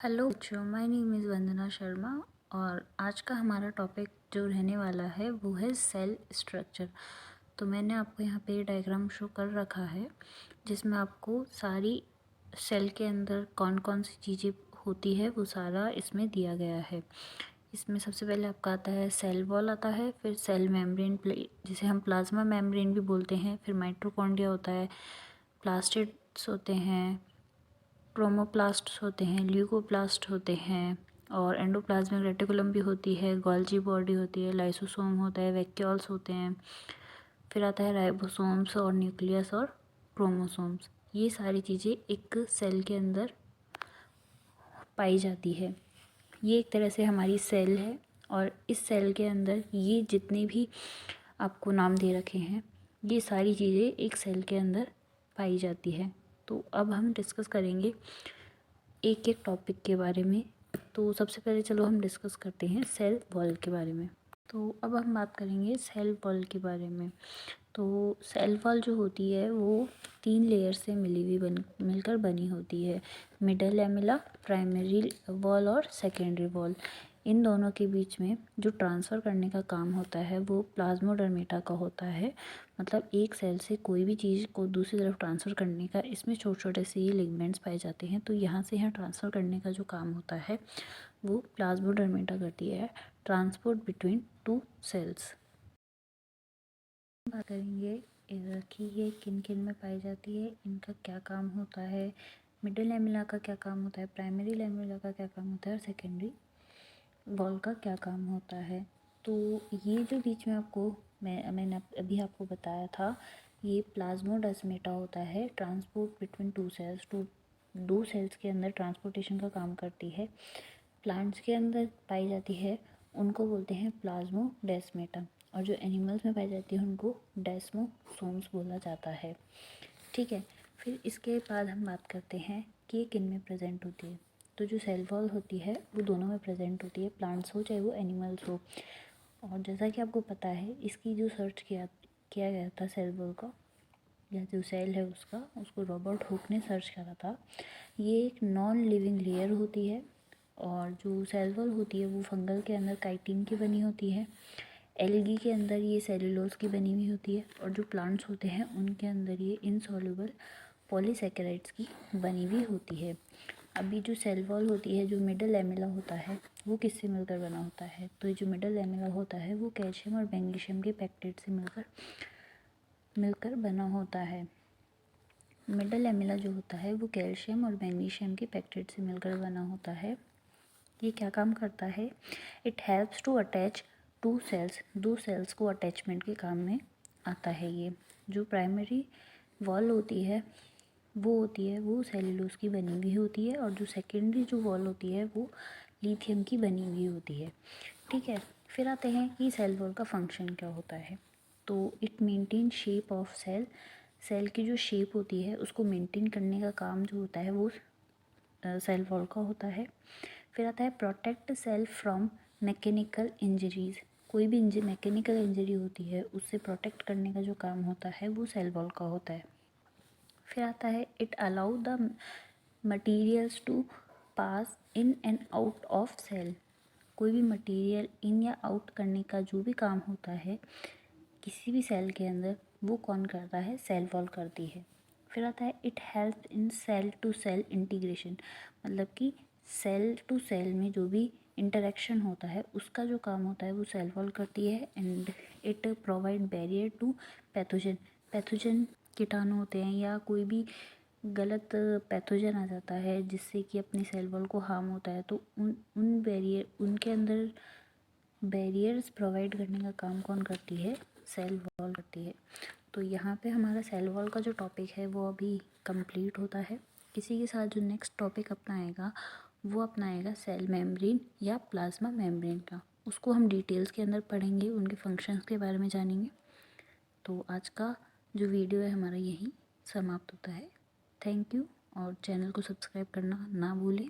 Hello बच्चों, my name is वंदना शर्मा और आज का हमारा टॉपिक जो रहने वाला है वो है सेल स्ट्रक्चर। तो मैंने आपको यहाँ पे डायग्राम शो कर रखा है जिसमें आपको सारी सेल के अंदर कौन कौन सी चीज़ें होती है वो सारा इसमें दिया गया है। इसमें सबसे पहले आपका आता है सेल वॉल आता है, फिर सेल मेम्ब्रेन जिसे हम प्लाज्मा मेम्ब्रेन भी बोलते हैं, फिर माइटोकॉन्ड्रिया होता है, प्लास्टिड्स होते हैं, क्रोमोप्लास्ट्स होते हैं, ल्यूकोप्लास्ट होते हैं और एंडोप्लाज्मिक रेटिकुलम भी होती है, गोल्जी बॉडी होती है, लाइसोसोम होता है, वैक्यूल्स होते हैं, फिर आता है राइबोसोम्स और न्यूक्लियस और क्रोमोसोम्स। ये सारी चीज़ें एक सेल के अंदर पाई जाती है। ये एक तरह से हमारी सेल है और इस सेल के अंदर ये जितने भी आपको नाम दे रखे हैं ये सारी चीज़ें एक सेल के अंदर पाई जाती है। तो अब हम डिस्कस करेंगे एक एक टॉपिक के बारे में। तो सबसे पहले चलो हम डिस्कस करते हैं सेल वॉल के बारे में। तो अब हम बात करेंगे सेल वॉल के बारे में। तो सेल वॉल जो होती है वो 3 लेयर से मिलकर बनी होती है। मिडल लैमेला, प्राइमरी वॉल और सेकेंडरी वॉल। इन दोनों के बीच में जो ट्रांसफ़र करने का काम होता है वो प्लाज्मोडर्मेटा का होता है। मतलब एक सेल से कोई भी चीज़ को दूसरी तरफ ट्रांसफ़र करने का इसमें छोटे छोटे से ये लिगमेंट्स पाए जाते हैं। तो यहाँ से यहाँ ट्रांसफ़र करने का जो काम होता है वो प्लाज्मोडर्मेटा करती है, ट्रांसपोर्ट बिटवीन 2 सेल्स। बात करेंगे कि ये किन किन में पाई जाती है, इनका क्या काम होता है, मिडिल लैमेला का क्या काम होता है, प्राइमरी लैमेला का क्या काम होता है और सेकेंडरी वॉल का क्या काम होता है। तो ये जो बीच में मैंने अभी आपको बताया था, ये प्लाज्मोडेस्माटा होता है, ट्रांसपोर्ट बिटवीन 2 सेल्स, दो सेल्स के अंदर ट्रांसपोर्टेशन का काम करती है। प्लांट्स के अंदर पाई जाती है उनको बोलते हैं प्लाज्मोडेस्माटा और जो एनिमल्स में पाई जाती है उनको डेस्मोसोम्स बोला जाता है। ठीक है, फिर इसके बाद हम बात करते हैं कि ये किन में प्रेजेंट होती है। तो जो सेल वॉल होती है वो दोनों में प्रेजेंट होती है, प्लांट्स हो चाहे वो एनिमल्स हो। और जैसा कि आपको पता है इसकी जो सर्च किया गया था सेल वॉल का, या जो सेल है उसको रॉबर्ट हुक ने सर्च करा था। ये एक नॉन लिविंग लेयर होती है और जो सेल वॉल होती है वो फंगल के अंदर काइटिन की बनी होती है, एल्गी के अंदर ये सेलुलोज की बनी हुई होती है और जो प्लांट्स होते हैं उनके अंदर ये इनसॉल्युबल पॉलीसैकेराइड्स की बनी हुई होती है। अभी जो सेल वॉल होती है, जो मिडल लैमेला होता है वो किससे मिलकर बना होता है। तो ये जो मिडल लैमेला होता है वो कैल्शियम और मैग्नीशियम के पेक्टेट से मिलकर बना होता है। मिडल लैमेला जो होता है वो कैल्शियम और मैग्नीशियम के पेक्टेट से मिलकर बना होता है। ये क्या काम करता है, इट हेल्प्स टू अटैच दो सेल्स को अटैचमेंट के काम में आता है। ये जो प्राइमरी वॉल होती है वो सेल्यूलोज की बनी हुई होती है और जो सेकेंडरी जो वॉल होती है वो लिथियम की बनी हुई होती है। ठीक है, फिर आते हैं कि सेल वॉल का फंक्शन क्या होता है। तो it maintain shape of cell की जो शेप होती है उसको मेंटेन करने का काम जो होता है वो सेल वॉल का होता है। फिर आता है protect cell from mechanical injuries. कोई भी मैकेनिकल इंजरी होती है उससे प्रोटेक्ट करने का जो काम होता है वो सेल वॉल का होता है। फिर आता है it allow the materials to pass in and out of cell. कोई भी मटेरियल इन या आउट करने का जो भी काम होता है किसी भी सेल के अंदर वो कौन करता है, सेल वॉल करती है। फिर आता है it help in cell to cell integration. मतलब कि सेल टू सेल में जो भी इंटरेक्शन होता है उसका जो काम होता है वो सेल वॉल करती है। And it provide barrier to pathogen कीटाणु होते हैं या कोई भी गलत पैथोजन आ जाता है जिससे कि अपनी सेल वॉल को हार्म होता है, तो उनके अंदर बैरियर्स प्रोवाइड करने का काम कौन करती है, सेल वॉल करती है। तो यहाँ पे हमारा सेल वॉल का जो टॉपिक है वो अभी कंप्लीट होता है। इसी के साथ जो नेक्स्ट टॉपिक अपनाएगा वो अपनाएगा सेल मेम्ब्रेन या प्लाज्मा मेम्ब्रेन का। उसको हम डिटेल्स के अंदर पढ़ेंगे, उनके फंक्शंस के बारे में जानेंगे। तो आज का जो वीडियो है हमारा यहीं समाप्त होता है। थैंक यू और चैनल को सब्सक्राइब करना ना भूलें।